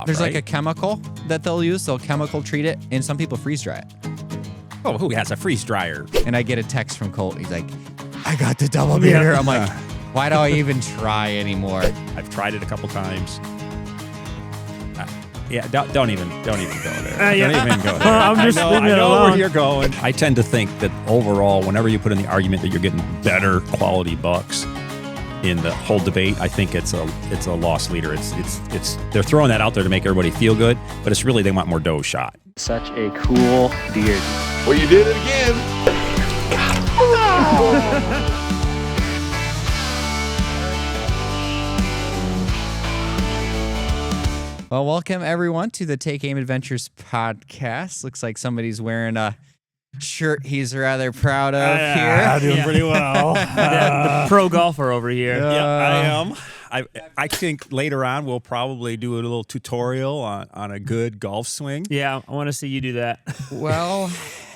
There's right? like a chemical that they'll use. They'll chemical treat it, and some people freeze dry it. Oh, who has a freeze dryer? And I get a text from Colt. He's like, I got the double beater. I'm like, why do I even try anymore? I've tried it a couple times. Yeah, don't even go there. Yeah. Don't even go there. I'm just I leaving it know where alone. you're going. I tend to think that overall, whenever you put in the argument that you're getting better quality bucks in the whole debate, I think it's a loss leader. It's they're throwing that out there to make everybody feel good, but it's really they want more dough shot. Such a cool beard. Well, you did it again. Well, welcome everyone to the Take Aim Adventures podcast. Looks like somebody's wearing a shirt he's rather proud of here. Doing pretty well. The pro golfer over here. Yeah, I am. I think later on we'll probably do a little tutorial on a good golf swing. Yeah, I want to see you do that. Well,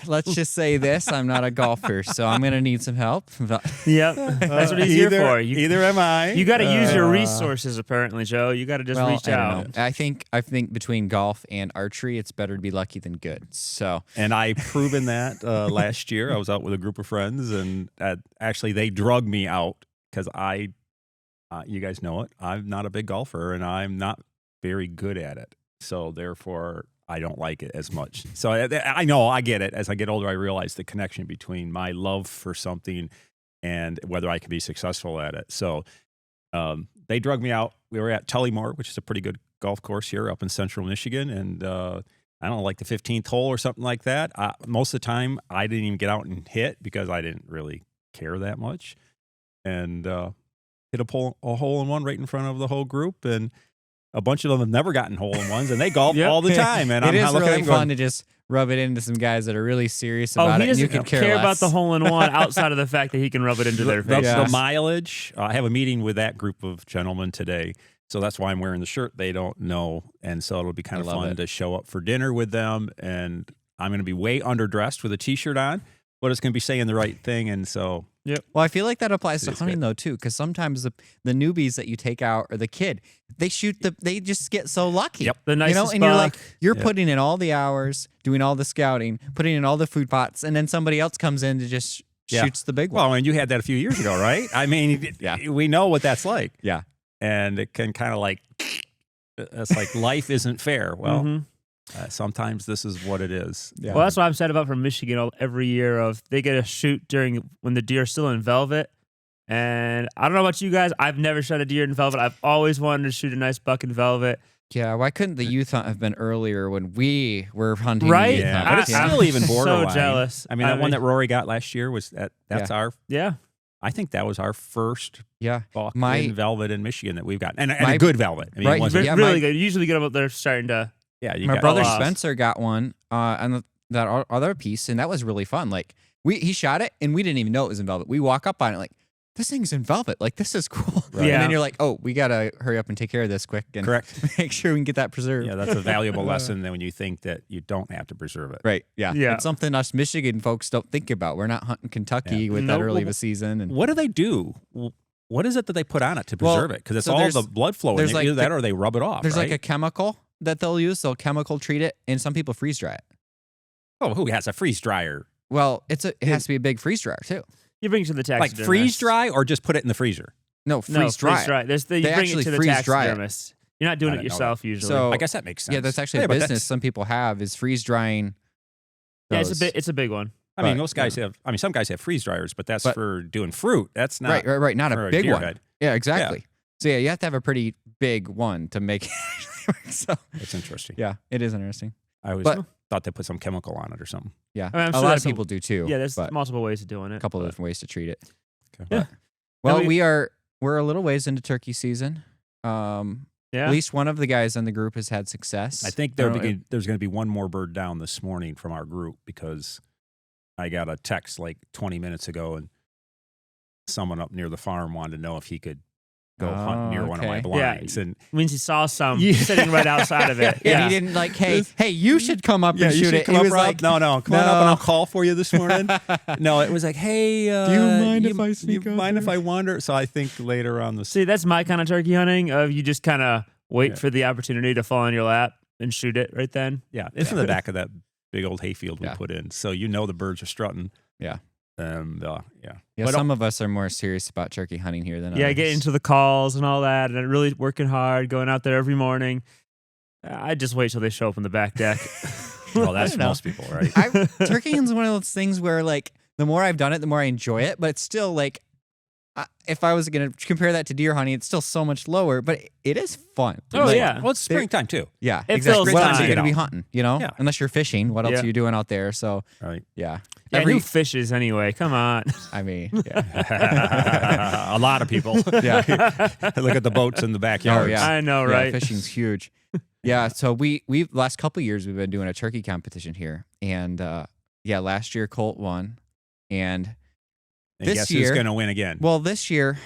let's just say this. I'm not a golfer, so I'm going to need some help. Yep, that's what he's here for. Either am I. You got to use your resources, apparently, Joe. You got to just reach I don't out. know. I think between golf and archery, it's better to be lucky than good. So, And I proven that last year. I was out with a group of friends, and actually they drugged me out because you guys know it, I'm not a big golfer, and I'm not very good at it. So therefore, I don't like it as much. So I know, I get it. As I get older, I realize the connection between my love for something and whether I can be successful at it. So they drugged me out. We were at Tullymore, which is a pretty good golf course here up in central Michigan, and I don't know, like the 15th hole or something like that. Most of the time, I didn't even get out and hit because I didn't really care that much. And hit a hole-in-one right in front of the whole group, and a bunch of them have never gotten hole-in-ones, and they golf all the time. And it I'm is looking at really them fun going, to just rub it into some guys that are really serious Oh, about he it, and you doesn't can care about less. the hole-in-one outside of the fact that he can rub it into their face. the mileage. I have a meeting with that group of gentlemen today, so that's why I'm wearing the shirt. They don't know, and so it'll be kind of fun to show up for dinner with them, and I'm going to be way underdressed with a T-shirt on, but it's going to be saying the right thing, and so... Yep. Well, I feel like that applies to It's hunting good. though too, because sometimes the newbies that you take out or the kid, they just get so lucky. Yep. The nicest and you're like, buck. you're putting in all the hours, doing all the scouting, putting in all the food pots, and then somebody else comes in to just shoots the big one. Well, and you had that a few years ago, right? I mean, we know what that's like. Yeah. And it can kind of like, it's like life isn't fair. Well, sometimes this is what it is. Yeah. Well, that's what I'm sad about from Michigan every year. Of they get a shoot when the deer's still in velvet, and I don't know about you guys. I've never shot a deer in velvet. I've always wanted to shoot a nice buck in velvet. Yeah, why couldn't the youth hunt have been earlier when we were hunting? Right? Youth Yeah, hunt? but it's I'm still even so borderline. jealous. I mean, that one that Rory got last year was that's our. Yeah. I think that was our first Yeah. buck in velvet in Michigan that we've got, and my- a good velvet. I mean, right, it wasn't, Yeah, really my- good. You usually get about there starting to. yeah, you My got brother lost. Spencer got one on that other piece, and that was really fun. Like he shot it, and we didn't even know it was in velvet. We walk up on it like, this thing's in velvet. Like, this is cool. Right. And Yeah. then you're like, oh, we gotta hurry up and take care of this quick and Correct. make sure we can get that preserved. Yeah, that's a valuable lesson then when you think that you don't have to preserve it. Right. Yeah. Yeah. It's something us Michigan folks don't think about. We're not hunting Kentucky with that Nope. early of a season. And What do they do? What is it that they put on it to Well, preserve it? Because it's so all there's- the blood flow in there's it. like Either that the- or they rub it off. there's right? like a chemical that they'll use. They'll chemical treat it, and some people freeze dry it. oh, who has a freeze dryer? Well, it has to be a big freeze dryer too. You bring it to the Like taxidermist. freeze dry or just put it in the freezer? No, No, freeze dry. There's you They bring actually it to the freeze dry it. taxidermist. You're not doing I it didn't know yourself usually. So- I guess that makes sense. Yeah, that's actually Yeah, a but business that's- some people have is freeze drying. yeah, those. it's a big one. I mean, but, most guys have. I mean, some guys have freeze dryers, but that's But- for doing fruit. That's not right. Not for a big deer one. head. Yeah, exactly. So yeah, you have to have a pretty big one to make it work. So That's interesting. yeah, it is interesting. I always But- thought they put some chemical on it or something. Yeah, I mean, I'm a sure lot that's of people do too. Yeah, there's but multiple ways of doing it. a couple of but- different ways to treat it. Okay. Yeah. Well, And we're a little ways into turkey season. Yeah. At least one of the guys in the group has had success. I think don't know there's going to be one more bird down this morning from our group because I got a text like 20 minutes ago and someone up near the farm wanted to know if he could go hunt near one of my okay. blinds. And means he saw some Yeah. sitting right outside of it. Yeah, Yeah. he didn't like, hey, you should come up yeah, and you shoot should it. come He up, was Rob. like, No, come on up and I'll call for you this morning. No, it was like, hey, Do you mind if I sneak you out mind there? if I wander? So I think later on the See, that's my kind of turkey hunting. Of you just kind of wait for the opportunity to fall on your lap and shoot it right then. Yeah, it's in the back of that big old hayfield we Yeah. put in, so you know the birds are strutting. Yeah. And Yeah, But some of us are more serious about turkey hunting here than Yeah, others. getting into the calls and all that, and really working hard, going out there every morning. I just wait till they show up on the back deck. well, that's don't know. most people, right? Turkey hunting's one of those things where, like, the more I've done it, the more I enjoy it. But it's still like, if I was going to compare that to deer hunting, it's still so much lower. But it is fun. Oh, Like, yeah. Well, it's springtime too. yeah, It exactly. fills What else are time. you going to be You know. hunting? You know, Yeah. unless you're fishing. What else Yeah. are you doing out there? So Right. yeah, Yeah, who fishes anyway? Come on. I mean, yeah, A lot of people. yeah. Look at the boats in the backyard. Oh, yeah. I know, Yeah, right? fishing's huge. Yeah, so we've last couple of years we've been doing a turkey competition here, and last year Colt won, and And this guess year- who's going to win again? well, this year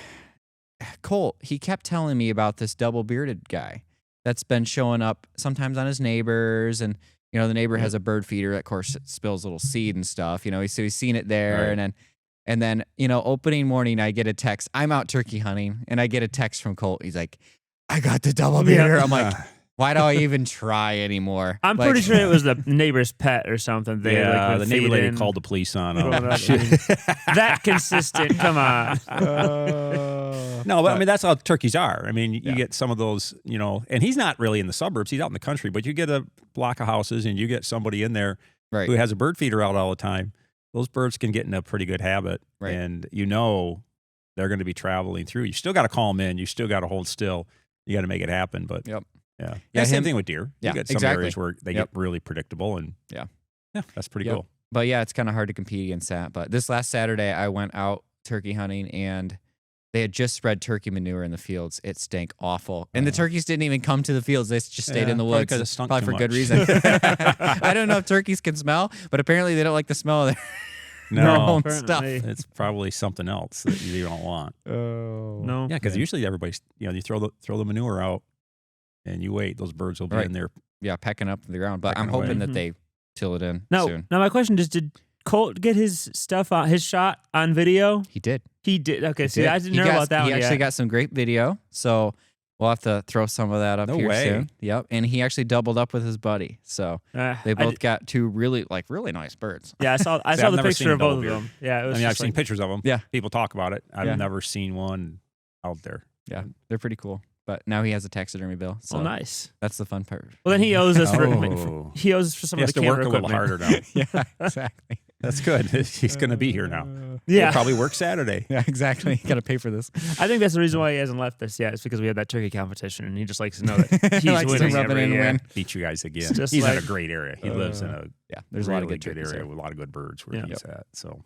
Colt, he kept telling me about this double bearded guy that's been showing up sometimes on his neighbors, and the neighbor has a bird feeder. Of course, it spills little seed and stuff. He's seen it there, Right. and then opening morning I get a text. I'm out turkey hunting, and I get a text from Colt. He's like, "I got the double bearder." I'm like, why do I even try anymore? I'm Like- pretty sure it was the neighbor's pet or something. They yeah, like, the would neighbor feed lady in. called the police on Well, him. that consistent. Come on. No, but I mean, that's how turkeys are. I mean, you Yeah. get some of those, and he's not really in the suburbs. He's out in the country, but you get a block of houses and you get somebody in there right. who has a bird feeder out all the time. Those birds can get in a pretty good habit. Right. And they're going to be traveling through. You still got to call them in. You still got to hold still. You got to make it happen. But Yep. yeah. Yeah, Same him- thing with deer. Yeah, You get some exactly. areas where they Yep. get really predictable. And Yeah. that's pretty Yep. cool. But yeah, it's kind of hard to compete against that. But this last Saturday, I went out turkey hunting, and they had just spread turkey manure in the fields. It stank awful, and the turkeys didn't even come to the fields. They just stayed Yeah, in the probably woods. 'cause it stunk Probably too for good much. reason. I don't know if turkeys can smell, but apparently they don't like the smell of their No, own apparently. stuff. it's probably something else that you don't want. Oh No. Yeah, because usually everybody's, you throw the manure out and you wait. Those birds will be Right. in there. yeah, pecking up the ground. But I'm Pecking away. hoping that Mhm. they till it in Now, soon. my question is: did Colt get his stuff on his shot on video? He did. He did. Okay, He see, did. I didn't He know got- about that He one actually yet. got some great video, so we'll have to throw some of that up No here way. soon. Yep, and he actually doubled up with his buddy, so they I both did- got two really nice birds. yeah, I saw See, the I've never picture seen a of both double of beard. them. Yeah, it was. I mean, I've just seen like- pictures of them. Yeah. People talk about it. I've Yeah. never seen one out there. Yeah, they're pretty cool. But now he has a taxidermy bill, so Oh, nice. that's the fun part. Well, then he owes us for Oh. he owes us for some He of has the to work camera a little equipment. harder now. Yeah, exactly. That's good. He's going to be here now. Yeah, He'll probably work Saturday. Yeah, exactly. You got to pay for this. I think that's the reason why he hasn't left us yet. It's because we had that turkey competition, and he just likes to know that he's He likes to winning rub it every in and year. win. Beat you guys again. It's just He's in like- a great area. He lives in a Yeah, there's really a lot of good good turkeys area there. with a lot of good birds where Yeah. he's at. So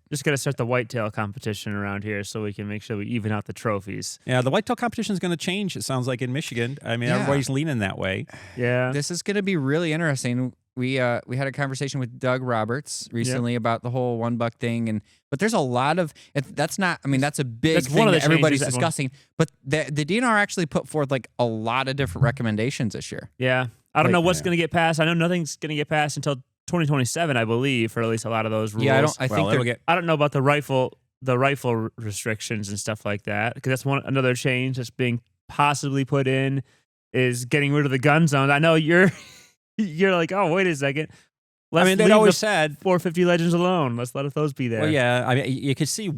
Just got to start the whitetail competition around here so we can make sure we even out the trophies. yeah, the whitetail competition is going to change. It sounds like in Michigan. I mean, Yeah. everybody's leaning that way. Yeah. This is going to be really interesting. We had a conversation with Doug Roberts recently about the whole $1 thing, but there's a lot of that's not. I mean, that's a big That's thing one of the that everybody's changes that one- discussing. But the DNR actually put forth like a lot of different recommendations this year. Yeah. I don't Like- know what's Yeah. going to get passed. I know nothing's going to get passed until 2027, I believe, for at least a lot of those rules. Yeah, I Well, think it'll they're get I don't know about the rifle restrictions and stuff like that, because that's another change that's being possibly put in is getting rid of the gun zones. I know you're like, oh, wait a second. Let's I mean, they'd leave always the said, 450 Legends alone. Let's let those be there. well, yeah. I mean, you could see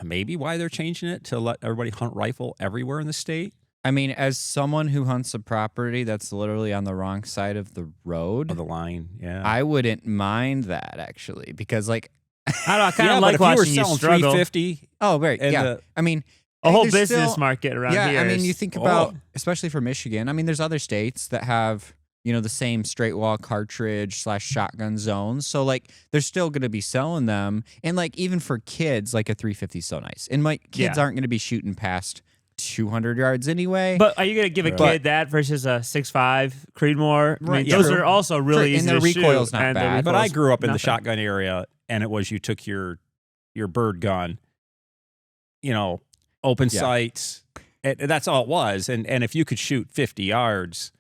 maybe why they're changing it to let everybody hunt rifle everywhere in the state. I mean, as someone who hunts a property that's literally on the wrong side of the road, Of the line, yeah. I wouldn't mind that actually, because like, I don't know. I kind yeah, of but like if you were watching you selling struggle. 350 oh right, and yeah. the- I mean, A whole there's business still- market around yeah, here. I mean, is- you think about, Oh. especially for Michigan. I mean, there's other states that have the same straight wall cartridge / shotgun zones. So like, they're still going to be selling them, and like even for kids, like a 350 is so nice. And my kids Yeah. aren't going to be shooting past 200 yards anyway. But are you going to give a Right. kid that versus a 6.5 Creedmoor? I mean, Right, those true. are also really True, easy and to the recoil's shoot, not and the bad. But I recoil's grew up in the nothing. shotgun area, and it was you took your bird gun, open Yeah. sights. That's all it was. And if you could shoot 50 yards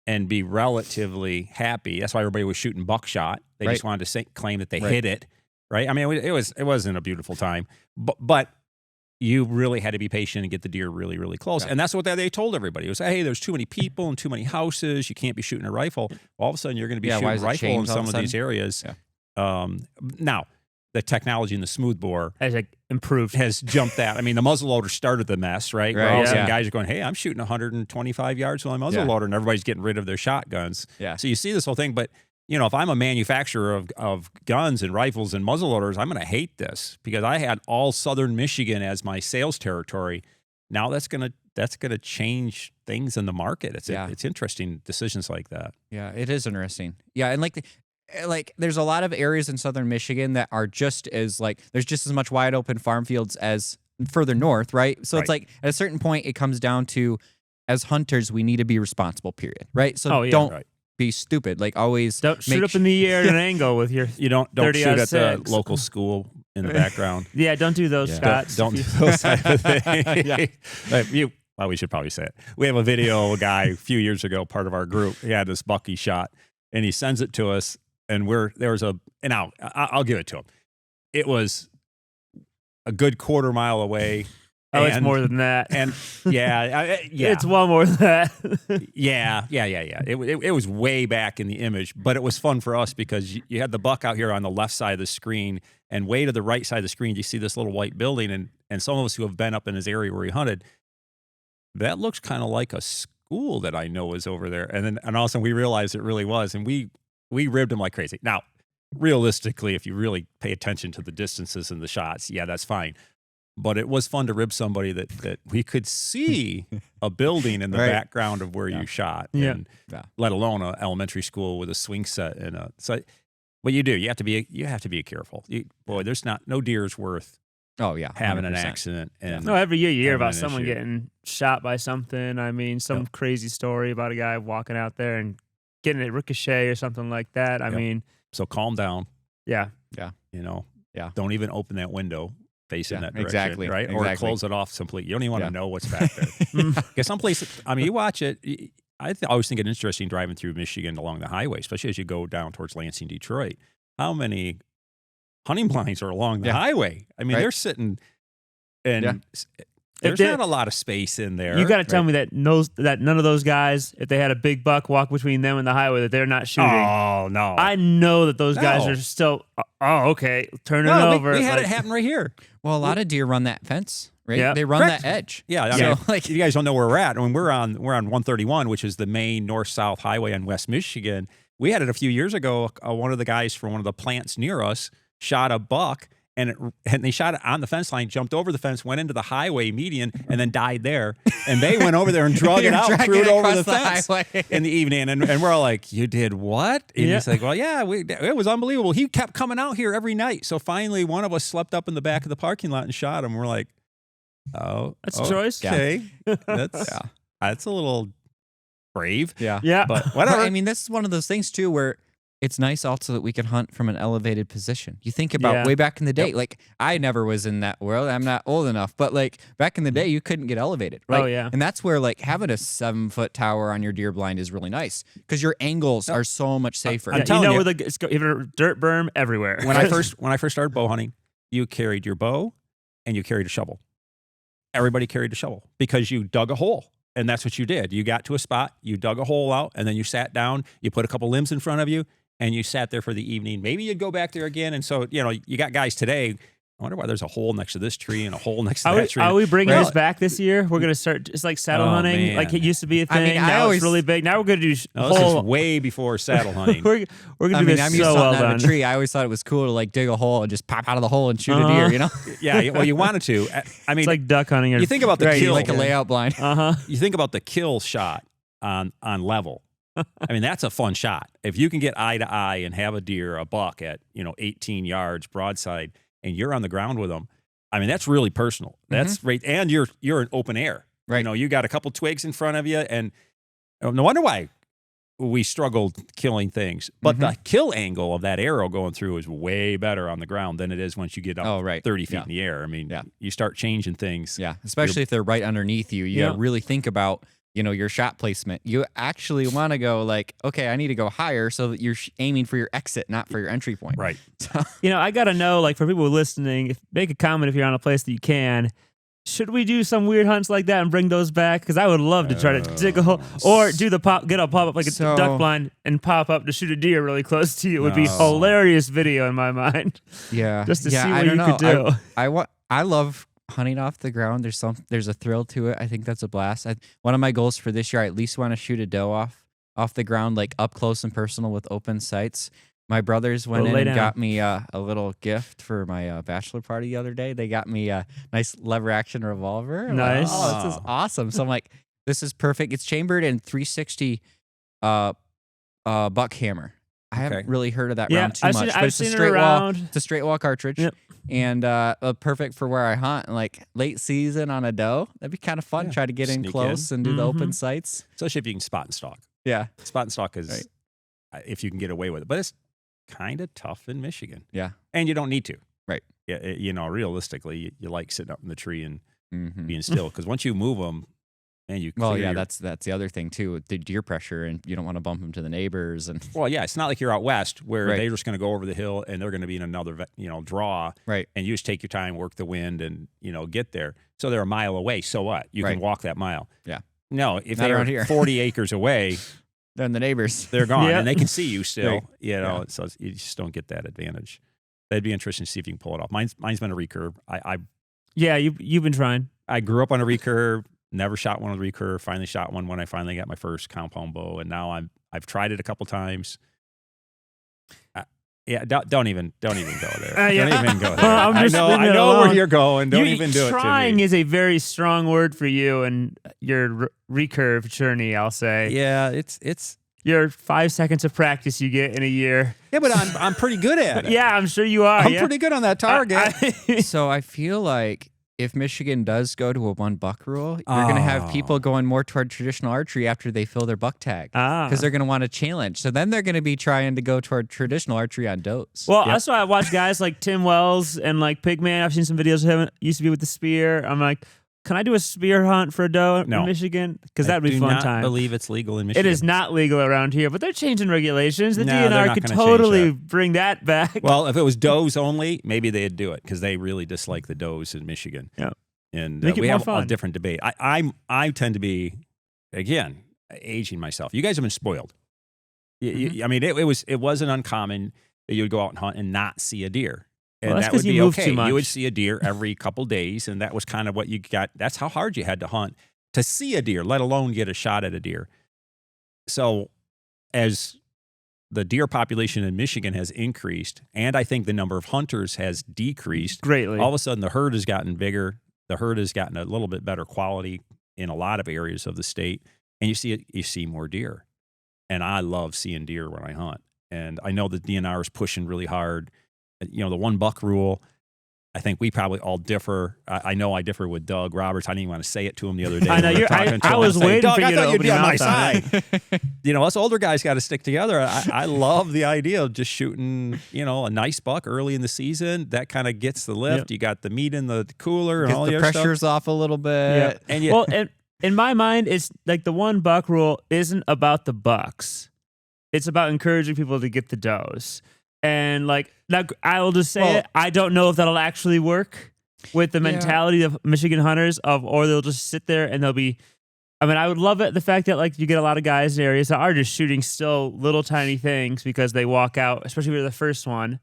and be relatively happy, that's why everybody was shooting buckshot. They just Right. wanted to claim that they Right. hit it, right? I mean, it wasn't a beautiful time, but you really had to be patient and get the deer really, really close. Yeah. And that's what they told everybody. It was, hey, there's too many people and too many houses. You can't be shooting a rifle. All of a sudden, you're going to be Yeah, why shooting has it rifle in changed all some of of a these sudden? areas. Now, the technology in the smoothbore Has like improved. has jumped that. I mean, the muzzleloader started the mess, right? Where Right, all of a sudden yeah. guys are going, hey, I'm shooting 125 yards with my muzzleloader, and everybody's getting rid of their shotguns. Yeah. So you see this whole thing, but if I'm a manufacturer of guns and rifles and muzzleloaders, I'm going to hate this because I had all southern Michigan as my sales territory. Now that's going to change things in the market. It's interesting decisions like that. Yeah, it is interesting. Yeah, and like there's a lot of areas in southern Michigan that are just as there's just as much wide open farm fields as further north, right? So it's Right. like at a certain point it comes down to, as hunters, we need to be responsible, period. Right? So Oh, yeah. don't Right. be stupid. Like always Don't shoot make up in the air at an angle with your. You don't 30 shoot out at of the 6. local school in the background. Yeah, don't do those shots. Don't do those type of things. Well, we should probably say it. We have a video of a guy a few years ago, part of our group. He had this buck he shot, and he sends it to us. And I'll give it to him. It was a good quarter mile away. Oh, it's more than that. And yeah. It's well more than that. Yeah. It was way back in the image, but it was fun for us because you had the buck out here on the left side of the screen, and way to the right side of the screen, you see this little white building, and some of us who have been up in his area where he hunted, that looks kind of like a school that I know is over there. And all of a sudden we realized it really was, and we ribbed him like crazy. Now, realistically, if you really pay attention to the distances and the shots, yeah, that's fine. But it was fun to rib somebody that we could see a building in the Right. background of where you shot, Yeah. and Yeah. let alone an elementary school with a swing set and so. What you do, you have to be careful. There's no deer's worth Oh yeah. having an 100%. accident. And No, every year you hear having about an someone issue. getting shot by something. I mean, some crazy story about a guy walking out there and getting a ricochet or something like that. I Yep. mean, So calm down. yeah. Yeah. Don't even open that window facing that direction. exactly, Right. Or exactly. close it off completely. You don't even want to Yeah. know what's back there. Because some places, I mean, you watch it. I always think it interesting driving through Michigan along the highway, especially as you go down towards Lansing, Detroit. How many hunting blinds are along the Yeah. highway? I mean, Right. they're sitting, and Yeah. there's they- not a lot of space in there. You got to tell right? me that none of those guys, if they had a big buck walk between them and the highway, that they're not shooting. Oh no! I know that those guys No. are still. Oh, okay, turn it No, over. we had like- it happen right here. Well, a lot of deer run that fence, right? Yeah. They run Correct. that edge. Yeah, I So, mean, like- you guys don't know where we're at. I mean, we're on 131, which is the main north-south highway in West Michigan. We had it a few years ago. One of the guys from one of the plants near us shot a buck, and they shot it on the fence line, jumped over the fence, went into the highway median, and then died there. And they went over there and drug it You're out, and dragging threw it over across the the fence highway. in the evening. And we're all like, "You did what?" And Yeah. he's like, "Well, yeah, it was unbelievable. He kept coming out here every night. So finally, one of us slept up in the back of the parking lot and shot him." We're like, "Oh, That's a choice. Okay, that's Yeah. that's a little brave, Yeah. Yeah, but whatever." I mean, this is one of those things too where it's nice also that we can hunt from an elevated position. You think about Yeah. way back in the day, like I never was in that world. I'm not old enough, but like back in the day, you couldn't get elevated. Right? Oh, yeah. And that's where like having a 7-foot tower on your deer blind is really nice because your angles are so much safer. I'm Yeah, telling you know you. where you have a dirt berm everywhere. when I first started bow hunting, you carried your bow and you carried a shovel. Everybody carried a shovel because you dug a hole. And that's what you did. You got to a spot, you dug a hole out, and then you sat down, you put a couple limbs in front of you, and you sat there for the evening. Maybe you'd go back there again. And so, you got guys today. I wonder why there's a hole next to this tree and a hole next to that tree. Are we bringing Right. this back this year? We're gonna start just like saddle Oh, hunting, man. like it used to be a I thing. mean, I now always- it's really big. Now we're gonna do No, this whole. is way before saddle hunting. we're gonna I do mean, this I'm used so to well hunting out done. of a tree. I always thought it was cool to like dig a hole and just pop out of the hole and shoot a Uh-huh. deer, you know? Yeah, well, you wanted to. I mean, It's like duck hunting. you think about the kill. Like a layout blind. You think about the kill shot on level. I mean, that's a fun shot. If you can get eye to eye and have a deer, a buck at 18 yards broadside, and you're on the ground with them, I mean, that's really personal. That's right, and you're in open air. Right. You got a couple twigs in front of you, and no wonder why we struggled killing things. But the kill angle of that arrow going through is way better on the ground than it is once you get up Oh, right. 30 feet Yeah. in the air. I mean, Yeah. you start changing things. Yeah, especially if they're right underneath you. You Yeah. gotta really think about, your shot placement. You actually want to go like, okay, I need to go higher so that you're aiming for your exit, not for your entry point. Right. So, I gotta know, like for people listening, make a comment if you're on a place that you can. should we do some weird hunts like that and bring those back? Because I would love to try to dig a hole or do the get a pop up like a So- duck blind and pop up to shoot a deer really close to you. It would be No. hilarious video in my mind. Yeah. Just to yeah, see I what don't you know. could do. I love hunting off the ground. There's a thrill to it. I think that's a blast. One of my goals for this year, I at least want to shoot a doe off the ground, like up close and personal with open sights. My brothers went in lay and down. got me a little gift for my bachelor party the other day. They got me a nice lever action revolver. I'm like, Nice. oh, this is awesome. So I'm like, this is perfect. It's chambered in 360 buck hammer. I haven't really heard of that Yeah, round too I've much, seen- but I've it's a seen it straight wall. around. It's a straight wall cartridge. Yep. And perfect for where I hunt. Like late season on a doe, that'd be kind of fun. Yeah. Try to get in Sneak close in. and do the open Mhm. sights. Especially if you can spot and stalk. Yeah, Spot and stalk is Right. if you can get away with it, but it's kind of tough in Michigan, yeah. and you don't need to. Right. Yeah, realistically, you like sitting up in the tree and Mm-hmm. being still because once you move them, man, you. Well, clear yeah, your- that's the other thing too, the deer pressure, and you don't want to bump them to the neighbors. And Well, yeah, it's not like you're out west where Right. they're just going to go over the hill and they're going to be in another, draw, right, and you just take your time, work the wind, and get there. So they're a mile away. So what? You Right. can walk that mile. Yeah. No, if Not they around are here. 40 acres away, then the neighbors. they're gone, Yep. and they can see you still. Right. Yeah. So you just don't get that advantage. That'd be interesting to see if you can pull it off. Mine's been a recurve. Yeah, you've been trying. I grew up on a recurve. Never shot one with a recurve. Finally shot one when I finally got my first compound bow, and now I've tried it a couple times. Yeah, don't even go there. Yeah. Don't even go there. I'm just I leaving it know where alone. you're going. Don't even do it to Trying me. is a very strong word for you and your recurve journey, I'll say. Yeah, it's Your 5 seconds of practice you get in a year. yeah, but I'm pretty good at it. Yeah, I'm sure you are. I'm yeah. pretty good on that target. So I feel like if Michigan does go to a 1 buck rule, you're going to have people going more toward traditional archery after they fill their buck tag Ah. because they're going to want a challenge. So then they're going to be trying to go toward traditional archery on does. Well, that's why I watch guys like Tim Wells and like Pigman. I've seen some videos of him. Used to be with the spear. I'm like, can I do a spear hunt for a doe No. in Michigan? Because I that'd be do fun not time. believe it's legal in Michigan. It is not legal around here, but they're changing regulations. The No, they're DNR not could gonna change totally that. bring that back. Well, if it was does only, maybe they'd do it because they really dislike the does in Michigan. Yeah. And Make it we more have a fun. different debate. I tend to be, again, aging myself. You guys have been spoiled. Mm-hmm. I mean, it wasn't uncommon that you would go out and hunt and not see a deer. And Well, that's that 'cause would you be move okay. too much. You would see a deer every couple days, and that was kind of what you got. That's how hard you had to hunt to see a deer, let alone get a shot at a deer. So as the deer population in Michigan has increased, and I think the number of hunters has decreased, Greatly. all of a sudden the herd has gotten bigger. The herd has gotten a little bit better quality in a lot of areas of the state, and you see more deer. And I love seeing deer when I hunt. And I know the DNR is pushing really hard. The 1 buck rule. I think we probably all differ. I know I differ with Doug Roberts. I didn't even want to say it to him the other day. I know, when we were I talking to him. was I'd say, waiting Doug, for I you to thought you'd open be your on my mouth on side. Us older guys got to stick together. I love the idea of just shooting, a nice buck early in the season. That kind of gets the lift. Yep. You got the meat in the cooler and Gets all the the other stuff. pressure's off a little bit. Yeah. And you, Well, and in my mind, it's like the 1 buck rule isn't about the bucks. It's about encouraging people to get the does. And like, now I will just say Well- it. I don't know if that'll actually work with the Yeah. mentality of Michigan hunters or they'll just sit there and they'll be. I mean, I would love it the fact that like you get a lot of guys in areas that are just shooting still little tiny things because they walk out, especially with the first one,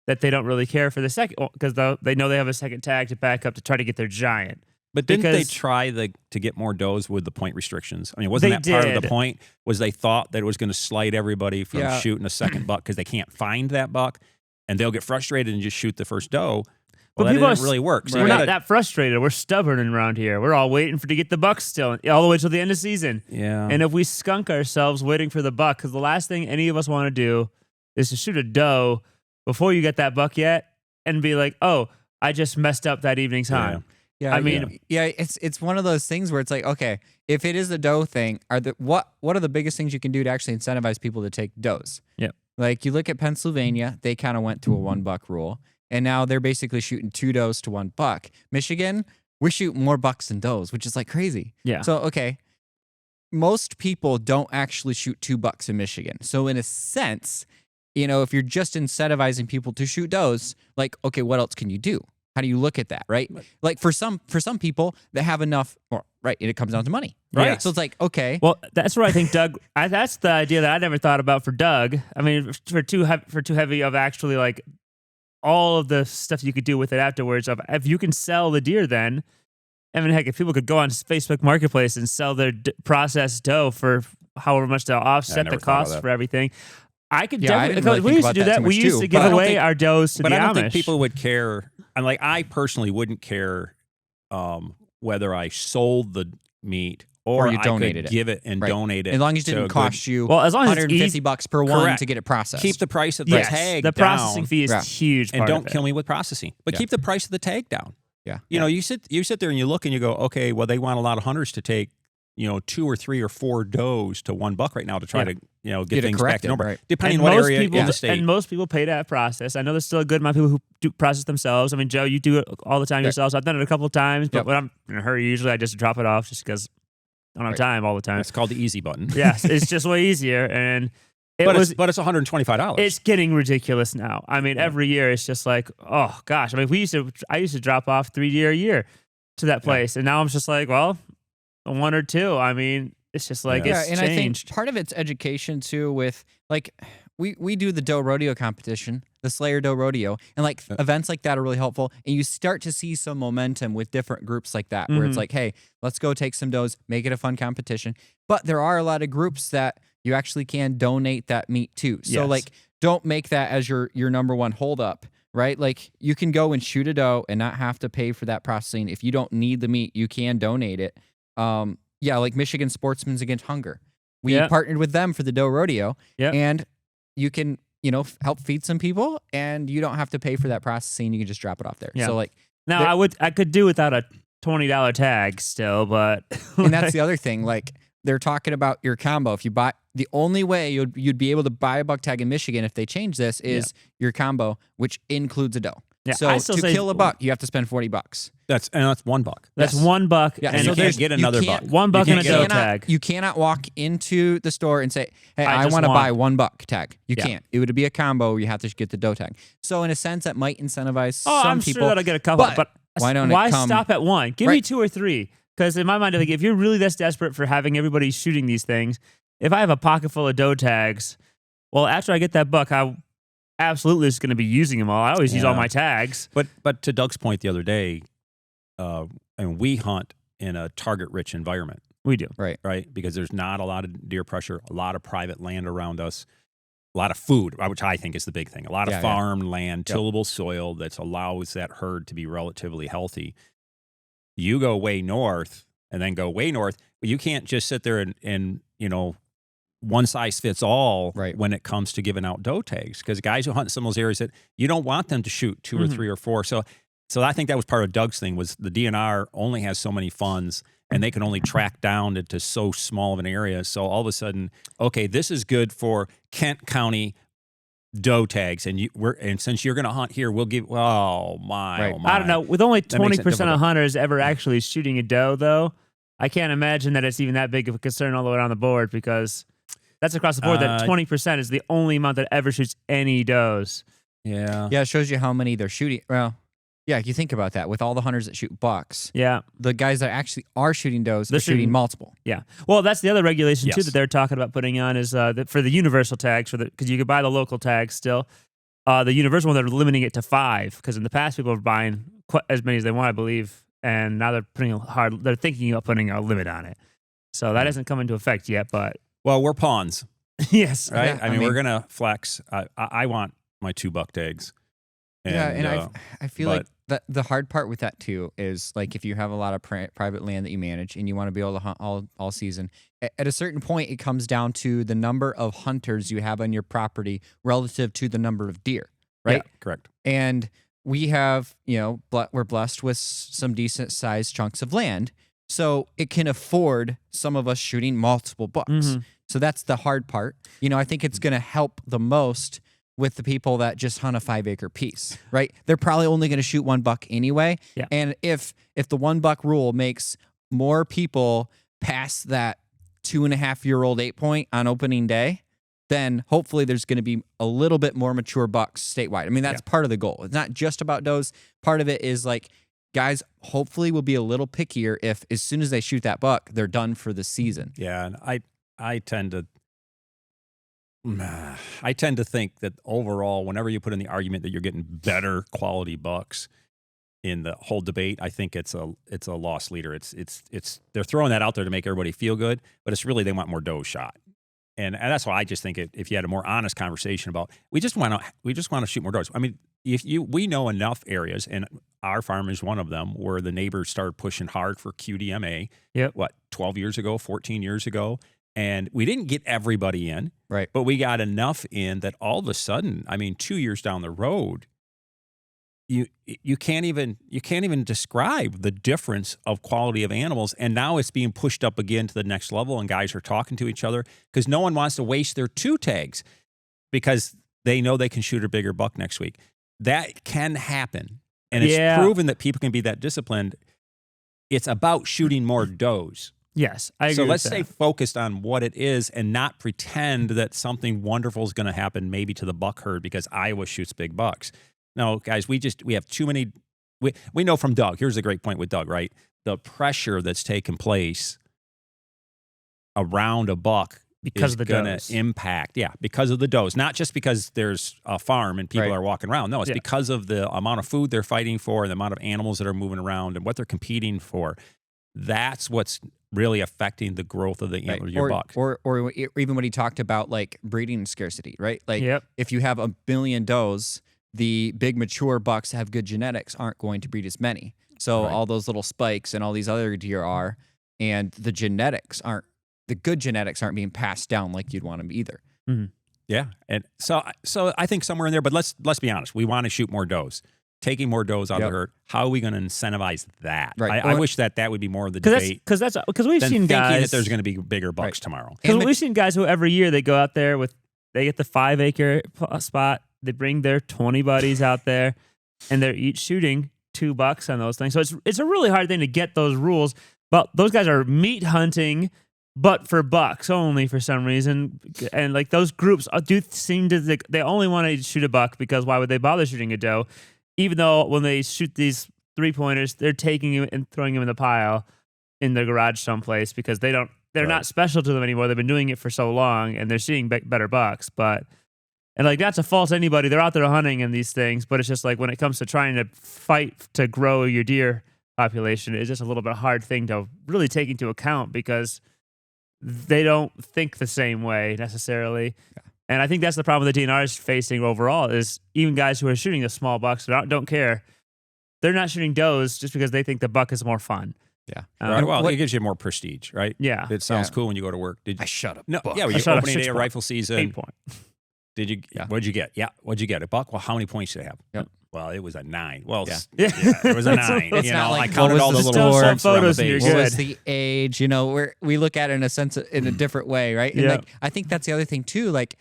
that they don't really care for the second because they know they have a second tag to back up to try to get their giant. but didn't they because- try to get more does with the point restrictions? I mean, wasn't They that part of did. the point? Was they thought that it was going to slide everybody from Yeah. shooting a second buck because they can't find that buck, and they'll get frustrated and just shoot the first doe. But Well, that people didn't are- really work. So We're you not gotta- that frustrated. We're stubborn around here. We're all waiting to get the buck still, all the way till the end of season. yeah. And if we skunk ourselves waiting for the buck, because the last thing any of us want to do is to shoot a doe before you get that buck yet and be like, oh, I just messed up that evening's hunt. Yeah, I mean- yeah, it's one of those things where it's like, okay, if it is the doe thing, what are the biggest things you can do to actually incentivize people to take does? Yep. Like you look at Pennsylvania, they kind of went to a 1 buck rule, and now they're basically shooting 2 does to 1 buck. Michigan, we shoot more bucks than does, which is like crazy. Yeah. So okay, most people don't actually shoot 2 bucks in Michigan. So in a sense, if you're just incentivizing people to shoot does, like okay, what else can you do? How do you look at that, right? Like for some people that have enough, well, right, it comes down to money, right? Yeah. So it's like, okay, Well, that's where I think Doug. That's the idea that I never thought about for Doug. I mean, for too heavy of actually like all of the stuff you could do with it afterwards. Of if you can sell the deer, then I mean, heck, if people could go on Facebook Marketplace and sell their processed dough for however much to offset the cost for everything. I could Yeah, I definitely. didn't really We think used to about do that that. too We much used too, to give but I don't away think- our doughs to But the I don't Amish. think people would care. I'm like, I personally wouldn't care whether I sold the meat or you I donated could it. give it and Right. donate it. as long as it to a didn't good- cost you Well, as long as it's 150 easy- bucks per one Correct. to get it processed. keep the price of the yes, tag the processing down, fee is Yeah. huge. and Part don't of it. kill me with processing. But Yeah. keep the price of the tag down. Yeah. You know, you sit there and you look and you go, okay, well, they want a lot of hunters to take, 2 or 3 or 4 does to $1 right now to try to, get Get it things back corrected, to normal. right. Depending And on what most area people, in the state. And most people pay to have process. I know there's still a good amount of people who do process themselves. I mean, Joe, you do it all the time Yeah. yourself. So I've done it a couple of times, but Yep. when I'm in a hurry, usually I just drop it off just because I don't have Right. time all the time. It's called the easy button. Yes, it's just way easier. And but it's $125. it's getting ridiculous now. I mean, every year it's just like, oh gosh. I mean, I used to drop off 3 deer a year to that place, and now I'm just like, well, 1 or 2. I mean, it's just like Yeah. it's and changed. I think part of it's education too. With like, we do the doe rodeo competition, the Slayer Doe Rodeo, and like events like that are really helpful. And you start to see some momentum with different groups like that, where it's Mhm. like, hey, let's go take some does, make it a fun competition. But there are a lot of groups that you actually can donate that meat to. So Yes. like, don't make that as your number one holdup. Right? Like you can go and shoot a doe and not have to pay for that processing. If you don't need the meat, you can donate it. Yeah, like Michigan Sportsmen's Against Hunger. We Yeah. partnered with them for the doe rodeo. Yeah. And you can, help feed some people and you don't have to pay for that processing. You can just drop it off there. Yeah. So like, Now I could do without a $20 tag still, but and that's the other thing. Like they're talking about your combo. If you buy, the only way you'd be able to buy a buck tag in Michigan if they change this is your combo, which includes a doe. Yeah, So I still to say- kill a buck, you have to spend $40. That's $1. that's Yes. $1. Yeah, and And so you there's- can't get you another can't- buck. $1 You and a can't doe get tag. You cannot walk into the store and say, hey, I I just want to want- buy $1 tag. You Yeah. can't. It would be a combo. You have to get the doe tag. So in a sense, that might incentivize Oh, some I'm people. sure that'll get a couple. But why don't why it come? stop at 1? Give me Right. 2 or 3. Because in my mind, like, if you're really this desperate for having everybody shooting these things, if I have a pocket full of doe tags, well, after I get that buck, I absolutely is going to be using them all. I always use all Yeah. my tags. But to Doug's point the other day, and we hunt in a target-rich environment, We do. Right. right? Because there's not a lot of deer pressure, a lot of private land around us, a lot of food, which I think is the big thing. A lot Yeah, of yeah. farm land, Yep. tillable soil that allows that herd to be relatively healthy. You go way north and then go way north, but you can't just sit there and one size fits all Right. when it comes to giving out doe tags, because guys who hunt in some of those areas that you don't want them to shoot 2 or Mhm. 3 or 4. So I think that was part of Doug's thing, was the DNR only has so many funds and they can only track down to so small of an area. So all of a sudden, okay, this is good for Kent County doe tags, and since you're going to hunt here, we'll give. Oh my, Right. oh my. I don't know. With only That makes it 20% of difficult. hunters ever actually shooting a doe, though, I can't imagine that it's even that big of a concern all the way around the board, because that's across the board. That 20% is the only amount that ever shoots any does. Yeah. Yeah, it shows you how many they're shooting. Well, yeah, if you think about that, with all the hunters that shoot bucks, Yeah. the guys that actually are shooting does, They're they're shooting shooting- multiple. Yeah. Well, that's the other regulation too Yes. that they're talking about putting on is for the universal tags, because you could buy the local tags still. The universal one, they're limiting it to 5, because in the past people were buying as many as they want, I believe, and now they're thinking about putting a limit on it. So that hasn't come into effect yet, but Well, we're pawns, yes, right? Yeah, I mean, we're gonna flex. I want my 2 buck tags. And I feel like but- the hard part with that too is like if you have a lot of private land that you manage and you want to be able to hunt all season, at a certain point it comes down to the number of hunters you have on your property relative to the number of deer, right? Yeah, correct. And we have, we're blessed with some decent sized chunks of land, so it can afford some of us shooting multiple bucks. Mhm. So that's the hard part. I think it's going to help the most with the people that just hunt a 5-acre piece, right? They're probably only going to shoot 1 buck anyway. Yeah. And if the 1 buck rule makes more people pass that 2.5-year-old 8 point on opening day, then hopefully there's going to be a little bit more mature bucks statewide. I mean, that's part of the goal. It's not just about does. Part of it is like guys hopefully will be a little pickier if as soon as they shoot that buck, they're done for the season. Yeah, and I tend to think that overall, whenever you put in the argument that you're getting better quality bucks in the whole debate, I think it's a loss leader. It's they're throwing that out there to make everybody feel good, but it's really they want more doe shot. And that's why I just think if you had a more honest conversation about we just want to shoot more does. I mean, we know enough areas, and our farm is one of them, where the neighbors started pushing hard for QDMA. Yep. 12 years ago, 14 years ago, and we didn't get everybody in, right? But we got enough in that all of a sudden, I mean, 2 years down the road, you can't even describe the difference of quality of animals, and now it's being pushed up again to the next level, and guys are talking to each other because no one wants to waste their 2 tags because they know they can shoot a bigger buck next week. That can happen, and it's proven that people can be that disciplined. It's about shooting more does. Yes, I agree. So let's with stay that. focused on what it is and not pretend that something wonderful is going to happen maybe to the buck herd because Iowa shoots big bucks. No, guys, we have too many. We know from Doug. Here's a great point with Doug, right? The pressure that's taken place around a buck because is of the going does. to impact, because of the does. Not just because there's a farm and people are walking around. No, it's because of the amount of food they're fighting for and the amount of animals that are moving around and what they're competing for. That's what's really affecting the growth of the antler of your buck. Or even when he talked about like breeding scarcity, right? Like if you have a billion does, the big mature bucks have good genetics aren't going to breed as many. So all those little spikes and all these other deer are, and the good genetics aren't being passed down like you'd want them either. Mm-hmm. Yeah, and so I think somewhere in there, but let's be honest, we want to shoot more does. Taking more does out of the herd. How are we going to incentivize that? Right. I wish that would be more of the debate. Because we've seen guys thinking that there's going to be bigger bucks tomorrow. Because we've seen guys who every year they go out there they get the 5-acre spot. They bring their 20 buddies out there, and they're each shooting 2 bucks on those things. So it's a really hard thing to get those rules. But those guys are meat hunting, but for bucks only for some reason. And like those groups do seem to they only want to shoot a buck because why would they bother shooting a doe? Even though when they shoot these 3-pointers, they're taking him and throwing him in the pile in their garage someplace because they're not special to them anymore. They've been doing it for so long, and they're seeing better bucks. And like that's a fault to anybody. They're out there hunting in these things, but it's just like when it comes to trying to fight to grow your deer population, it's just a little bit hard thing to really take into account because they don't think the same way necessarily. Yeah. And I think that's the problem the DNR is facing overall is even guys who are shooting the small bucks don't care. They're not shooting does just because they think the buck is more fun. Yeah. Right. Well, it gives you more prestige, right? Yeah. It sounds cool when you go to work. I shut up. No. Buck. Yeah. Opening day of rifle season. 8 point. Did you? Yeah. What'd you get? Yeah. What'd you get? A buck? Well, how many points did they have? Yep. Well, it was a 9. Well, yeah, it was a 9. It's you not know, like I counted all the little score, stripes around the photos and you're base. What good. was the age? You know, we look at it in a sense in a different way, right? And like I think that's the other thing too. Like,